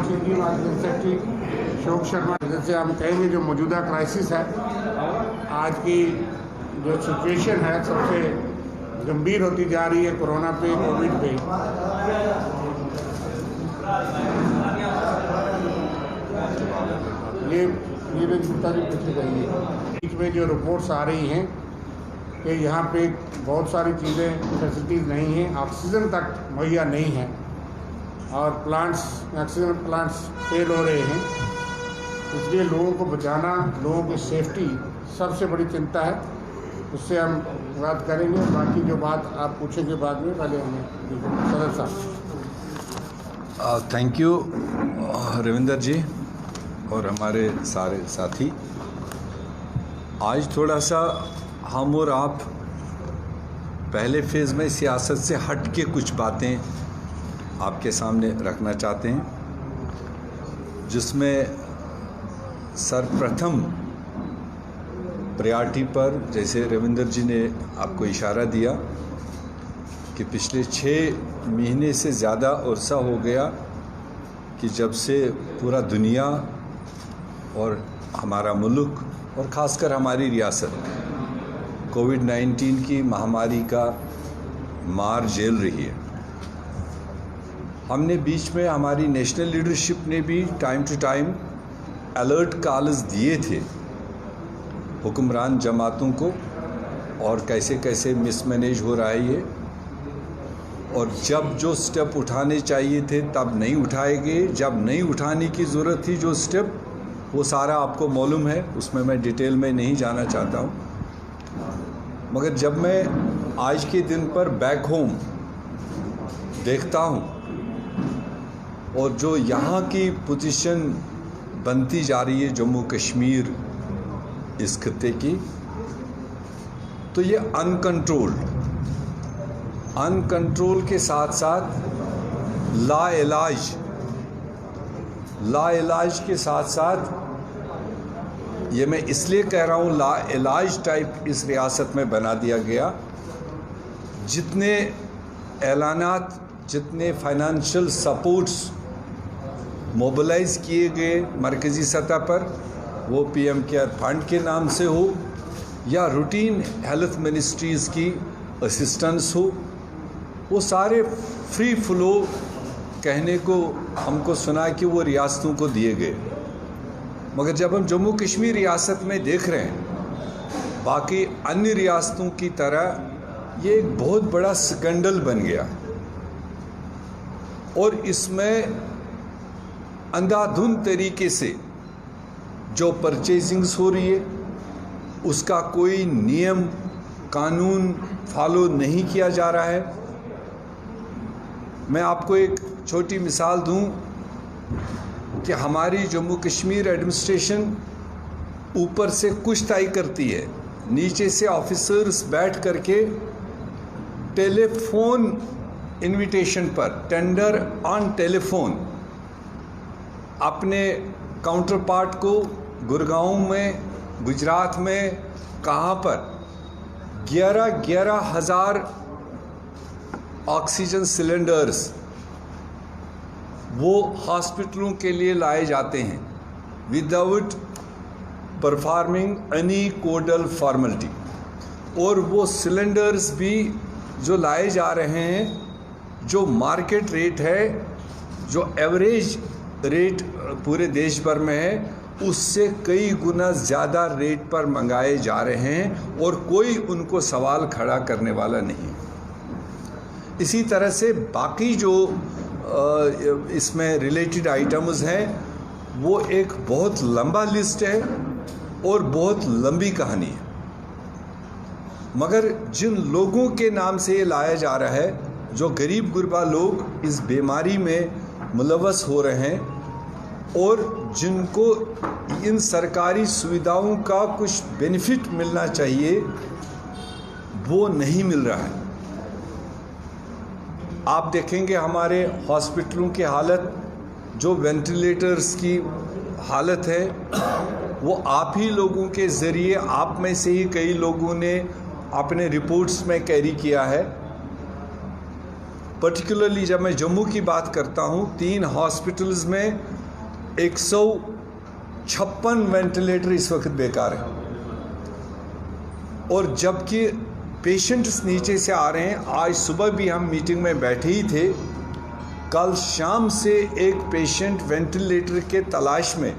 Changing organisation secretary शोक शर्मा, जैसे हम कहेंगे जो मौजूदा क्राइसिस है, आज की जो सिचुएशन है सबसे गंभीर होती जा रही है कोरोना पे, कोविड पे। ये पीछे जाइए। बीच में जो रिपोर्ट्स आ रही हैं कि यहाँ पे बहुत सारी चीज़ें, फैसिलिटीज़ नहीं हैं, ऑक्सीजन तक मुहैया नहीं है और ऑक्सीजन प्लांट्स फेल हो रहे हैं। इसलिए लोगों को बचाना, लोगों की सेफ्टी सबसे बड़ी चिंता है। उससे हम बात करेंगे। बाकी जो बात आप पूछेंगे बाद में, पहले हमें सदर साहब। थैंक यू रविंदर जी और हमारे सारे साथी। आज थोड़ा सा हम और आप पहले फेज़ में सियासत से हट के कुछ बातें आपके सामने रखना चाहते हैं, जिसमें सर्वप्रथम प्रायोरिटी पर, जैसे रविंदर जी ने आपको इशारा दिया कि पिछले 6 महीने से ज़्यादा अरसा हो गया कि जब से पूरा दुनिया और हमारा मुल्क और ख़ासकर हमारी रियासत कोविड-19 की महामारी का मार झेल रही है। हमने बीच में, हमारी नेशनल लीडरशिप ने भी time to time alert calls दिए थे हुक्मरान जमातों को, और कैसे कैसे मिसमैनेज हो रहा है ये, और जब जो स्टेप उठाने चाहिए थे तब नहीं उठाए गए, जब नहीं उठाने की ज़रूरत थी जो स्टेप, वो सारा आपको मालूम है, उसमें मैं डिटेल में नहीं जाना चाहता हूँ। मगर जब मैं आज के दिन पर बैक होम देखता हूँ और जो यहाँ की पोजीशन बनती जा रही है जम्मू कश्मीर इस खित्ते की, तो ये अनकंट्रोल के साथ साथ लाइलाज के साथ साथ, ये मैं इसलिए कह रहा हूँ लाइलाज टाइप इस रियासत में बना दिया गया। जितने ऐलानात, जितने फाइनेंशियल सपोर्ट्स मोबिलाइज किए गए मरकज़ी सतह पर, वो पीएम केयर फंड के नाम से हो या रूटीन हेल्थ मिनिस्ट्रीज़ की असिस्टेंस हो, वो सारे फ्री फ्लो कहने को हमको सुना कि वो रियासतों को दिए गए। मगर जब हम जम्मू कश्मीर रियासत में देख रहे हैं, बाकी अन्य रियासतों की तरह ये एक बहुत बड़ा स्कैंडल बन गया और इसमें अंधाधुंध तरीके से जो परचेजिंग्स हो रही है उसका कोई नियम कानून फॉलो नहीं किया जा रहा है। मैं आपको एक छोटी मिसाल दूं कि हमारी jummu kashmir एडमिनिस्ट्रेशन ऊपर से कुछ तय करती है, नीचे से ऑफिसर्स बैठ करके टेलीफोन इनविटेशन पर, टेंडर ऑन टेलीफोन, अपने काउंटर पार्ट को गुड़गांव में, गुजरात में, कहाँ पर 11,000 ऑक्सीजन सिलेंडर्स वो हॉस्पिटलों के लिए लाए जाते हैं विदाउट परफॉर्मिंग एनी कोडल फॉर्मेलिटी। और वो सिलेंडर्स भी जो लाए जा रहे हैं, जो मार्केट रेट है, जो एवरेज रेट पूरे देश भर में है, उससे कई गुना ज़्यादा रेट पर मंगाए जा रहे हैं और कोई उनको सवाल खड़ा करने वाला नहीं। इसी तरह से बाकी जो इसमें रिलेटेड आइटम्स हैं, वो एक बहुत लंबा लिस्ट है और बहुत लंबी कहानी है। मगर जिन लोगों के नाम से ये लाया जा रहा है, जो गरीब गुरबा लोग इस बीमारी में मुलव्वस हो रहे हैं और जिनको इन सरकारी सुविधाओं का कुछ बेनिफिट मिलना चाहिए, वो नहीं मिल रहा है। आप देखेंगे हमारे हॉस्पिटलों की हालत, जो वेंटिलेटर्स की हालत है, वो आप ही लोगों के ज़रिए, आप में से ही कई लोगों ने अपने रिपोर्ट्स में कैरी किया है पर्टिकुलरली जब मैं जम्मू की बात करता हूँ, 3 हॉस्पिटल्स में 156 वेंटिलेटर इस वक्त बेकार हैं, और जबकि पेशेंट्स नीचे से आ रहे हैं। आज सुबह भी हम मीटिंग में बैठे ही थे, कल शाम से एक पेशेंट वेंटिलेटर के तलाश में,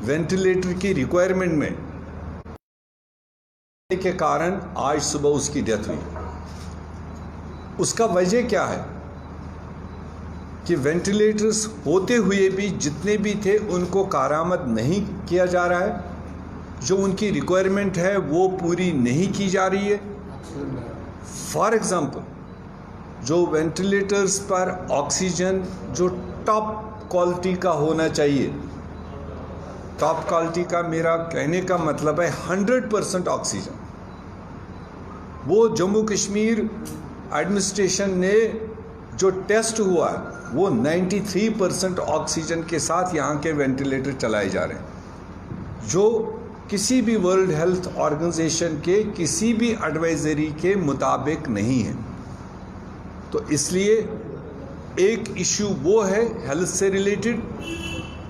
वेंटिलेटर की रिक्वायरमेंट में के कारण आज सुबह उसकी डेथ हुई। उसका वजह क्या है कि वेंटिलेटर्स होते हुए भी जितने भी थे उनको कारामद नहीं किया जा रहा है, जो उनकी रिक्वायरमेंट है वो पूरी नहीं की जा रही है। फॉर एग्जांपल, जो वेंटिलेटर्स पर ऑक्सीजन जो टॉप क्वालिटी का होना चाहिए, टॉप क्वालिटी का मेरा कहने का मतलब है 100% ऑक्सीजन, वो जम्मू कश्मीर एडमिनिस्ट्रेशन ने जो टेस्ट हुआ है वो 93% ऑक्सीजन के साथ यहाँ के वेंटिलेटर चलाए जा रहे हैं, जो किसी भी वर्ल्ड हेल्थ ऑर्गेनाइजेशन के किसी भी एडवाइजरी के मुताबिक नहीं है। तो इसलिए एक इशू वो है हेल्थ से रिलेटेड,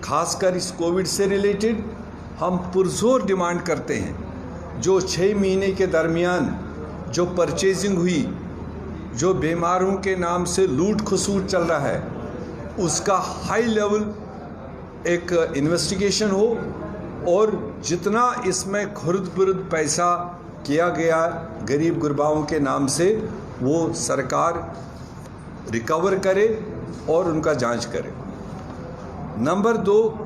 खासकर इस कोविड से रिलेटेड हम पुरजोर डिमांड करते हैं। जो 6 महीने के दरमियान जो परचेजिंग हुई, जो बीमारों के नाम से लूट खसूट चल रहा है, उसका हाई लेवल एक इन्वेस्टिगेशन हो, और जितना इसमें खुर्द बुर्द पैसा किया गया गरीब गुरबाओं के नाम से वो सरकार रिकवर करे और उनका जांच करे। नंबर 2,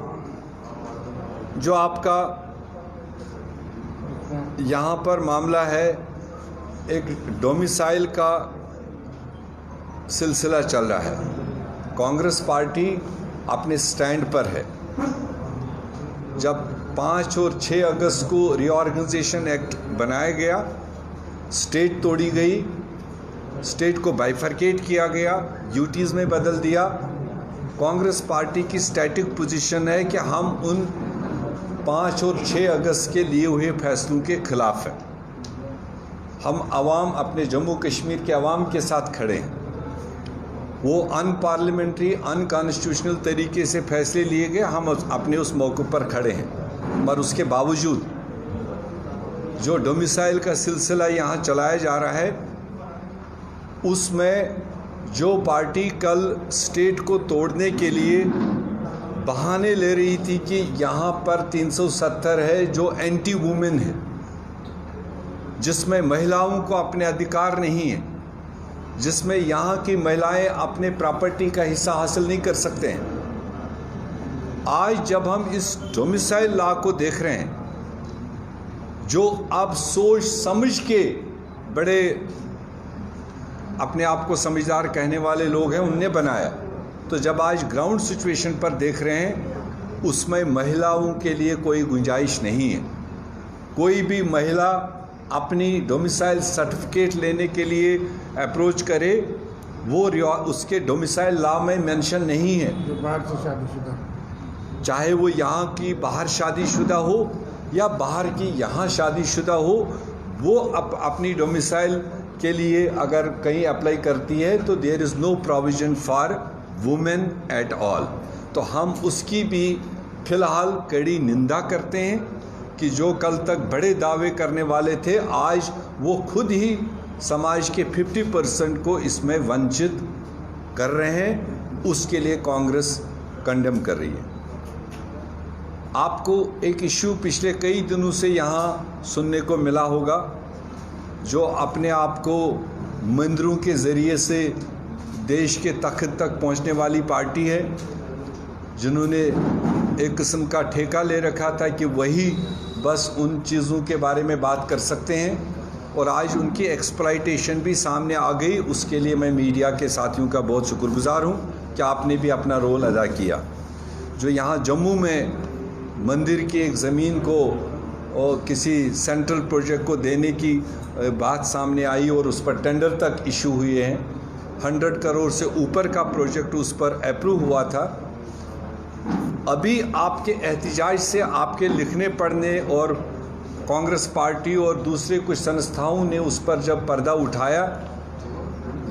जो आपका यहाँ पर मामला है, एक डोमिसाइल का सिलसिला चल रहा है। कांग्रेस पार्टी अपने स्टैंड पर है। जब 5 और 6 अगस्त को रीऑर्गेनाइजेशन एक्ट बनाया गया, स्टेट तोड़ी गई, स्टेट को बाइफरकेट किया गया, ड्यूटीज़ में बदल दिया। कांग्रेस पार्टी की स्टैटिक पोजीशन है कि हम उन 5 और 6 अगस्त के लिए हुए फैसलों के खिलाफ हैं। हम आवाम, अपने जम्मू कश्मीर के आवाम के साथ खड़े हैं। वो अनपार्लियामेंट्री, अनकॉन्स्टिट्यूशनल तरीके से फैसले लिए गए, हम अपने उस मौके पर खड़े हैं। पर उसके बावजूद जो डोमिसाइल का सिलसिला यहाँ चलाया जा रहा है, उसमें जो पार्टी कल स्टेट को तोड़ने के लिए बहाने ले रही थी कि यहाँ पर 370 है जो एंटी वुमेन है, जिसमें महिलाओं को अपने अधिकार नहीं है, जिसमें यहाँ की महिलाएं अपने प्रॉपर्टी का हिस्सा हासिल नहीं कर सकते हैं। आज जब हम इस डोमिसाइल लॉ को देख रहे हैं, जो अब सोच समझ के बड़े अपने आप को समझदार कहने वाले लोग हैं उनने बनाया, तो जब आज ग्राउंड सिचुएशन पर देख रहे हैं, उसमें महिलाओं के लिए कोई गुंजाइश नहीं है। कोई भी महिला अपनी डोमिसाइल सर्टिफिकेट लेने के लिए अप्रोच करे, वो उसके डोमिसाइल लॉ में मेंशन नहीं है। जो बाहर से शादीशुदा, चाहे वो यहाँ की बाहर शादीशुदा हो या बाहर की यहाँ शादीशुदा हो, वो अपनी डोमिसाइल के लिए अगर कहीं अप्लाई करती है तो there is no provision for women at all. तो हम उसकी भी फिलहाल कड़ी निंदा करते हैं कि जो कल तक बड़े दावे करने वाले थे, आज वो खुद ही समाज के 50% को इसमें वंचित कर रहे हैं। उसके लिए कांग्रेस कंडेम कर रही है। आपको एक इशू पिछले कई दिनों से यहाँ सुनने को मिला होगा, जो अपने आप को मंदिरों के ज़रिए से देश के तख्त तक पहुँचने वाली पार्टी है, जिन्होंने एक किस्म का ठेका ले रखा था कि वही बस उन चीज़ों के बारे में बात कर सकते हैं, और आज उनकी एक्सप्लॉइटेशन भी सामने आ गई। उसके लिए मैं मीडिया के साथियों का बहुत शुक्रगुजार हूँ कि आपने भी अपना रोल अदा किया। जो यहाँ जम्मू में मंदिर की एक ज़मीन को और किसी सेंट्रल प्रोजेक्ट को देने की बात सामने आई और उस पर टेंडर तक इशू हुए हैं, 100 करोड़ से ऊपर का प्रोजेक्ट उस पर अप्रूव हुआ था। अभी आपके एहतिजाज से, आपके लिखने पढ़ने और कांग्रेस पार्टी और दूसरे कुछ संस्थाओं ने उस पर जब पर्दा उठाया,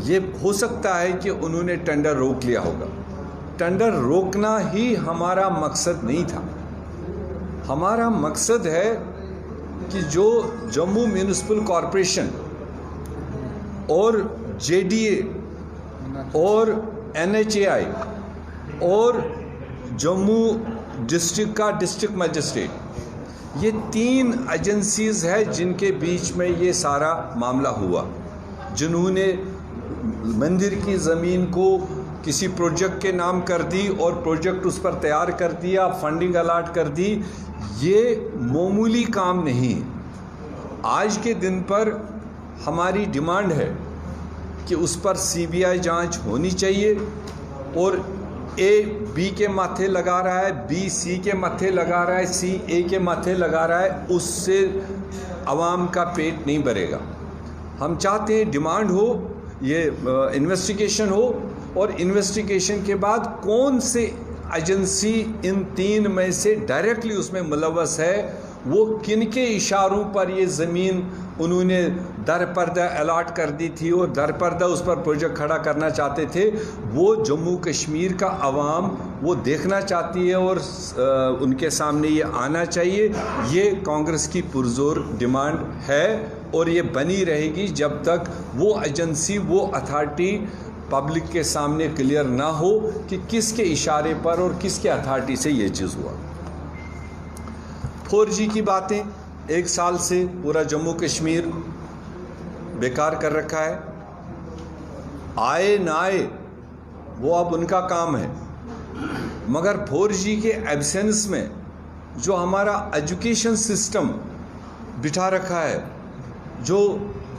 ये हो सकता है कि उन्होंने टेंडर रोक लिया होगा। टेंडर रोकना ही हमारा मकसद नहीं था। हमारा मकसद है कि जो जम्मू म्यूनिसिपल कॉरपोरेशन और JDA और NHAI और जम्मू डिस्ट्रिक्ट का डिस्ट्रिक्ट मजिस्ट्रेट, ये 3 एजेंसीज़ है जिनके बीच में ये सारा मामला हुआ, जिन्होंने मंदिर की ज़मीन को किसी प्रोजेक्ट के नाम कर दी और प्रोजेक्ट उस पर तैयार कर दिया, फंडिंग अलाट कर दी। ये मामूली काम नहीं। आज के दिन पर हमारी डिमांड है कि उस पर CBI जांच होनी चाहिए, और A B के माथे लगा रहा है, B C के माथे लगा रहा है, C A के माथे लगा रहा है, उससे आवाम का पेट नहीं भरेगा। हम चाहते हैं डिमांड हो, ये इन्वेस्टिगेशन हो, और इन्वेस्टिगेशन के बाद कौन से एजेंसी इन 3 में से डायरेक्टली उसमें मुलव्वस है, वो किन के इशारों पर ये ज़मीन उन्होंने दर पर्दा अलाट कर दी थी और दर पर्दा उस पर प्रोजेक्ट खड़ा करना चाहते थे, वो जम्मू कश्मीर का अवाम वो देखना चाहती है और उनके सामने ये आना चाहिए। ये कांग्रेस की पुरजोर डिमांड है और ये बनी रहेगी जब तक वो एजेंसी, वो अथॉरिटी पब्लिक के सामने क्लियर ना हो कि किसके इशारे पर और किसके अथॉरिटी से ये चीज़ हुआ। 4G की बातें 1 साल से पूरा जम्मू कश्मीर बेकार कर रखा है। आए ना आए वो अब उनका काम है, मगर 4G के एब्सेंस में जो हमारा एजुकेशन सिस्टम बिठा रखा है, जो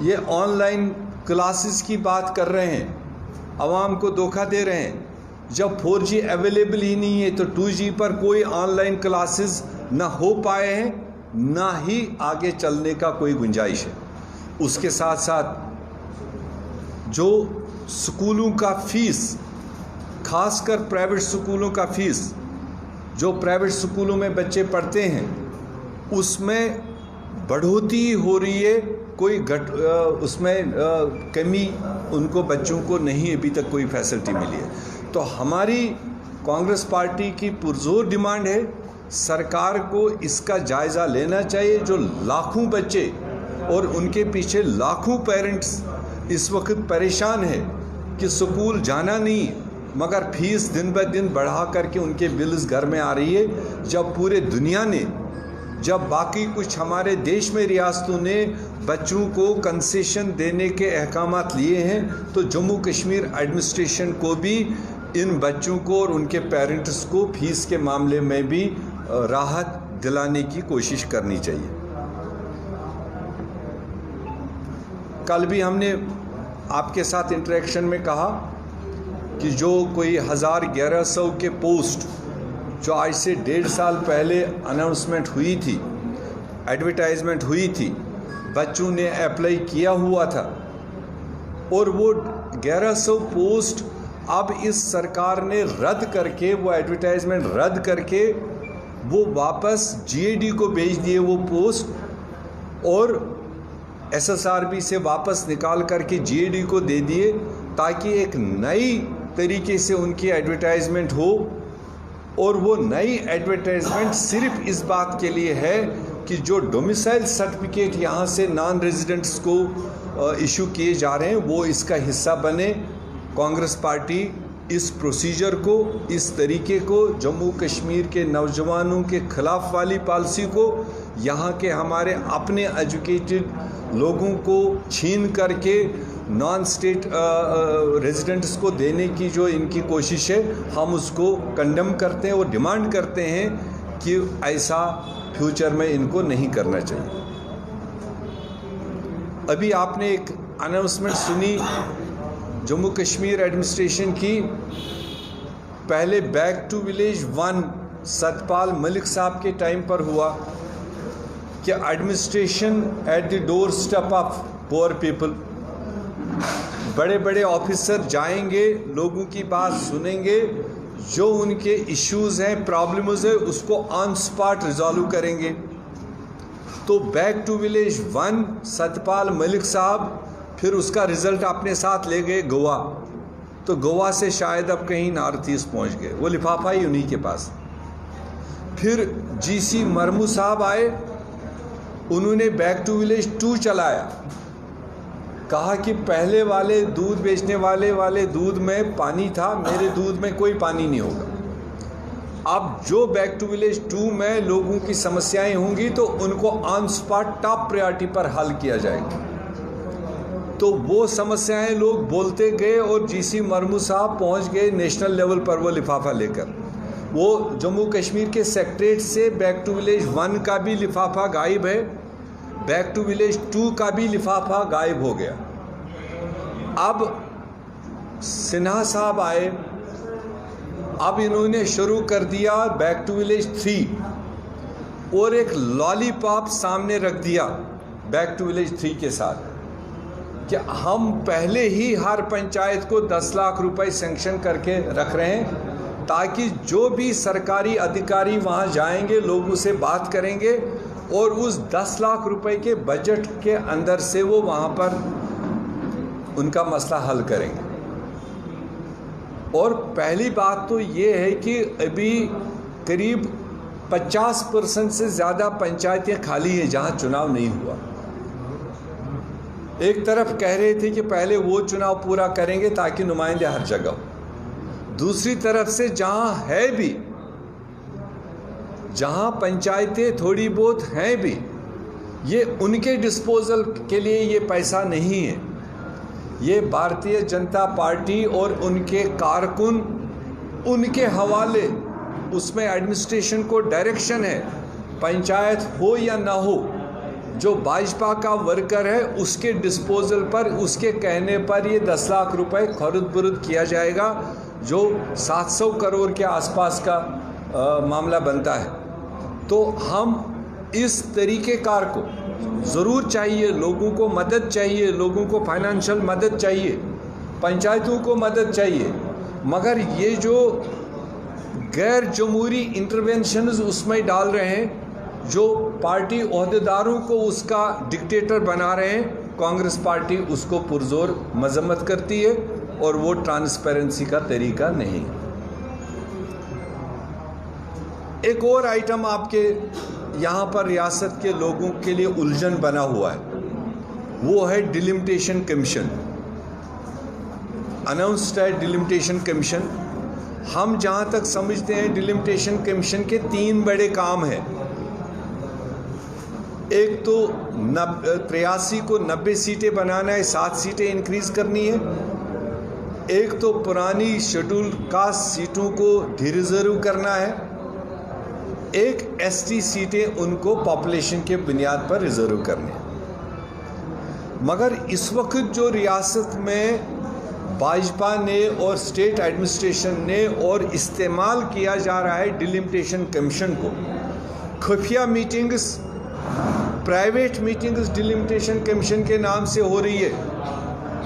ये ऑनलाइन क्लासेस की बात कर रहे हैं, आवाम को धोखा दे रहे हैं। जब 4G अवेलेबल ही नहीं है तो 2G पर कोई ऑनलाइन क्लासेस ना हो पाए हैं, ना ही आगे चलने का कोई गुंजाइश है। उसके साथ साथ जो स्कूलों का फीस, खासकर प्राइवेट स्कूलों का फीस, जो प्राइवेट स्कूलों में बच्चे पढ़ते हैं, उसमें बढ़ोतरी हो रही है, कोई उसमें कमी उनको बच्चों को नहीं अभी तक कोई फैसिलिटी मिली है। तो हमारी कांग्रेस पार्टी की पुरजोर डिमांड है, सरकार को इसका जायज़ा लेना चाहिए। जो लाखों बच्चे और उनके पीछे लाखों पेरेंट्स इस वक्त परेशान है कि स्कूल जाना नहीं, मगर फीस दिन ब दिन बढ़ा करके उनके बिल्स घर में आ रही है। जब पूरे दुनिया ने, जब बाकी कुछ हमारे देश में रियासतों ने बच्चों को कंसेशन देने के अहकामात लिए हैं, तो जम्मू कश्मीर एडमिनिस्ट्रेशन को भी इन बच्चों को और उनके पेरेंट्स को फीस के मामले में भी राहत दिलाने की कोशिश करनी चाहिए। कल भी हमने आपके साथ इंटरेक्शन में कहा कि जो कोई 1100 के पोस्ट जो आज से 1.5 साल पहले अनाउंसमेंट हुई थी, एडवर्टाइजमेंट हुई थी, बच्चों ने अप्लाई किया हुआ था, और वो 1100 पोस्ट अब इस सरकार ने रद्द करके, वो एडवर्टाइजमेंट रद्द करके वो वापस GAD को भेज दिए वो पोस्ट, और SSRB से वापस निकाल करके GAD को दे दिए, ताकि एक नई तरीके से उनकी एडवर्टाइजमेंट हो। और वो नई एडवर्टाइजमेंट सिर्फ इस बात के लिए है कि जो डोमिसाइल सर्टिफिकेट यहाँ से नॉन रेजिडेंट्स को इशू किए जा रहे हैं, वो इसका हिस्सा बने। कांग्रेस पार्टी इस प्रोसीजर को, इस तरीके को, जम्मू कश्मीर के नौजवानों के खिलाफ वाली पॉलिसी को, यहाँ के हमारे अपने एजुकेटेड लोगों को छीन करके नॉन स्टेट रेजिडेंट्स को देने की जो इनकी कोशिश है, हम उसको कंडेम करते हैं और डिमांड करते हैं कि ऐसा फ्यूचर में इनको नहीं करना चाहिए। अभी आपने एक अनाउंसमेंट सुनी जम्मू कश्मीर एडमिनिस्ट्रेशन की, पहले back to village 1 Satpal Malik साहब के टाइम पर हुआ कि administration at the doorstep of poor people, बड़े बड़े ऑफिसर जाएंगे, लोगों की बात सुनेंगे, जो उनके इश्यूज़ हैं, प्रॉब्लम्स है, उसको ऑन स्पॉट रिजॉल्व करेंगे। तो back to village 1 Satpal Malik साहब फिर उसका रिजल्ट अपने साथ ले गए गोवा, तो गोवा से शायद अब कहीं नॉर्थ ईस्ट पहुँच गए, वो लिफाफा ही उन्हीं के पास। फिर जीसी मरमू साहब आए, उन्होंने बैक टू विलेज 2 चलाया, कहा कि पहले वाले दूध बेचने वाले दूध में पानी था, मेरे दूध में कोई पानी नहीं होगा। अब जो बैक टू विलेज 2 में लोगों की समस्याएं होंगी तो उनको ऑन स्पॉट टॉप प्रायोरिटी पर हल किया जाएगा। तो वो समस्याएं लोग बोलते गए और जीसी मरमू साहब पहुंच गए नेशनल लेवल पर वो लिफाफा लेकर। वो जम्मू कश्मीर के सेक्रेटरीट से बैक टू विलेज 1 का भी लिफाफा गायब है, बैक टू विलेज 2 का भी लिफाफा गायब हो गया। अब सिन्हा साहब आए, अब इन्होंने शुरू कर दिया बैक टू विलेज 3 और एक लॉलीपॉप सामने रख दिया बैक टू विलेज 3 के साथ कि हम पहले ही हर पंचायत को 10 लाख रुपए सैंक्शन करके रख रहे हैं, ताकि जो भी सरकारी अधिकारी वहां जाएंगे लोगों से बात करेंगे और उस 10 लाख रुपए के बजट के अंदर से वो वहां पर उनका मसला हल करेंगे। और पहली बात तो ये है कि अभी करीब 50% से ज़्यादा पंचायतें खाली हैं जहां चुनाव नहीं हुआ। एक तरफ कह रहे थे कि पहले वो चुनाव पूरा करेंगे ताकि नुमाइंदे हर जगह हो, दूसरी तरफ से जहां है भी, जहां पंचायतें थोड़ी बहुत हैं भी, ये उनके डिस्पोजल के लिए ये पैसा नहीं है, ये भारतीय जनता पार्टी और उनके कारकुन उनके हवाले, उसमें एडमिनिस्ट्रेशन को डायरेक्शन है, पंचायत हो या ना हो, जो भाजपा का वर्कर है उसके डिस्पोजल पर, उसके कहने पर ये 10 लाख रुपए खरुद बुरुद किया जाएगा, जो 700 करोड़ के आसपास का मामला बनता है। तो हम इस तरीक़ेकार को ज़रूर चाहिए, लोगों को मदद चाहिए, लोगों को फाइनेंशियल मदद चाहिए, पंचायतों को मदद चाहिए, मगर ये जो गैर जमहूरी इंटरवेंशंस उसमें डाल रहे हैं, जो पार्टी ओहदेदारों को उसका डिक्टेटर बना रहे हैं, कांग्रेस पार्टी उसको पुरजोर मजम्मत करती है और वो ट्रांसपेरेंसी का तरीका नहीं। एक और आइटम आपके यहाँ पर रियासत के लोगों के लिए उलझन बना हुआ है, वो है डिलिमिटेशन कमीशन। अनाउंस्ड है डिलिमिटेशन कमीशन। हम जहाँ तक समझते हैं डिलिमिटेशन कमीशन के 3 बड़े काम हैं। एक तो 83 को 90 सीटें बनाना है, 7 सीटें इंक्रीज करनी है। एक तो पुरानी शेड्यूल कास्ट सीटों को रिजर्व करना है। एक एसटी सीटें उनको पॉपुलेशन के बुनियाद पर रिजर्व करनी है। मगर इस वक्त जो रियासत में भाजपा ने और स्टेट एडमिनिस्ट्रेशन ने और इस्तेमाल किया जा रहा है डिलिमिटेशन कमीशन को, खुफिया meetings, private meetings delimitation commission के नाम से हो रही है,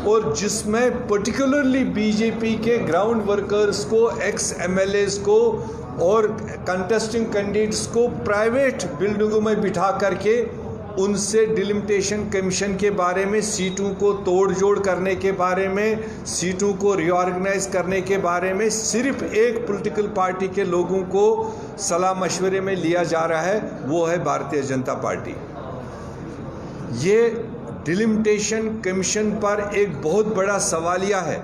और जिसमें पर्टिकुलरली बीजेपी के ग्राउंड वर्कर्स को, एक्स एमएलएस को और कंटेस्टिंग कैंडिडेट्स को प्राइवेट बिल्डिंगों में बिठा करके उनसे डिलिमिटेशन कमीशन के बारे में, सीटों को तोड़ जोड़ करने के बारे में, सीटों को रीऑर्गेनाइज करने के बारे में सिर्फ एक पॉलिटिकल पार्टी के लोगों को सलाह मशवरे में लिया जा रहा है, वो है भारतीय जनता पार्टी। ये डिलिमिटेशन कमीशन पर एक बहुत बड़ा सवालिया है।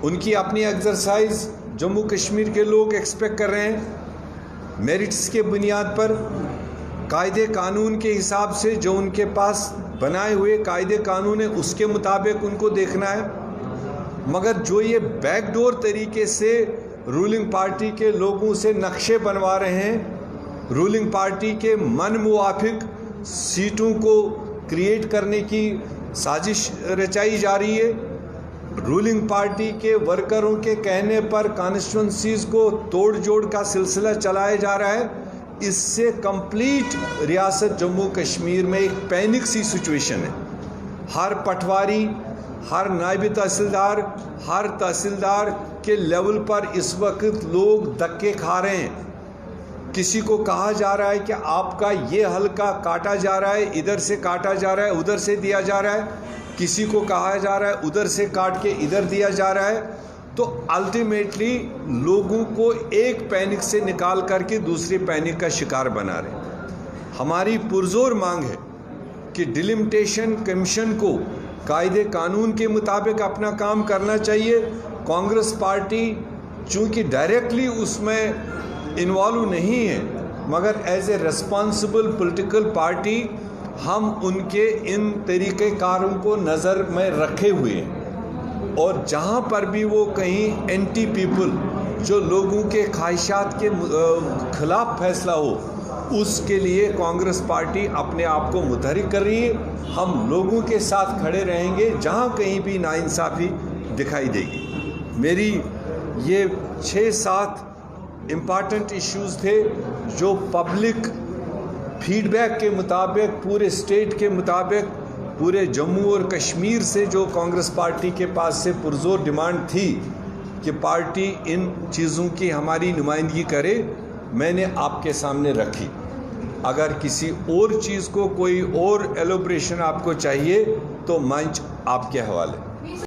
उनकी अपनी एक्सरसाइज जम्मू कश्मीर के लोग एक्सपेक्ट कर रहे हैं, मेरिट्स के बुनियाद पर, कायदे कानून के हिसाब से, जो उनके पास बनाए हुए कायदे कानून है उसके मुताबिक उनको देखना है। मगर जो ये बैकडोर तरीके से रूलिंग पार्टी के लोगों से नक्शे बनवा रहे हैं, रूलिंग पार्टी के मन मुवाफिक सीटों को क्रिएट करने की साजिश रचाई जा रही है, रूलिंग पार्टी के वर्करों के कहने पर कॉन्स्टिट्यूंसीज को तोड़ जोड़ का सिलसिला चलाया जा रहा है। इससे कंप्लीट रियासत जम्मू कश्मीर में एक पैनिक सी सिचुएशन है। हर पटवारी, हर नायब तहसीलदार, हर तहसीलदार के लेवल पर इस वक्त लोग धक्के खा रहे हैं। किसी को कहा जा रहा है कि आपका ये हल्का काटा जा रहा है, इधर से काटा जा रहा है, उधर से दिया जा रहा है। किसी को कहा जा रहा है उधर से काट के इधर दिया जा रहा है, तो अल्टीमेटली लोगों को एक पैनिक से निकाल करके दूसरे पैनिक का शिकार बना रहे। हमारी पुरजोर मांग है कि डिलिमिटेशन कमीशन को कायदे कानून के मुताबिक अपना काम करना चाहिए। कांग्रेस पार्टी चूँकि डायरेक्टली उसमें इन्वॉल्व नहीं है, मगर as a responsible political party हम उनके इन तरीक़ेकारों को नज़र में रखे हुए हैं, और जहाँ पर भी वो कहीं एंटी पीपल जो लोगों के ख्वाहिशात के खिलाफ फैसला हो, उसके लिए कांग्रेस पार्टी अपने आप को मुतहरिक कर रही है। हम लोगों के साथ खड़े रहेंगे जहाँ कहीं भी नाइंसाफ़ी दिखाई देगी। मेरी ये 6-7 इम्पॉर्टेंट इश्यूज़ थे जो पब्लिक फीडबैक के मुताबिक, पूरे स्टेट के मुताबिक, पूरे जम्मू और कश्मीर से जो कांग्रेस पार्टी के पास से पुरजोर डिमांड थी कि पार्टी इन चीज़ों की हमारी नुमाइंदगी करे, मैंने आपके सामने रखी। अगर किसी और चीज़ को कोई और एलोब्रेशन आपको चाहिए तो मंच आपके हवाले।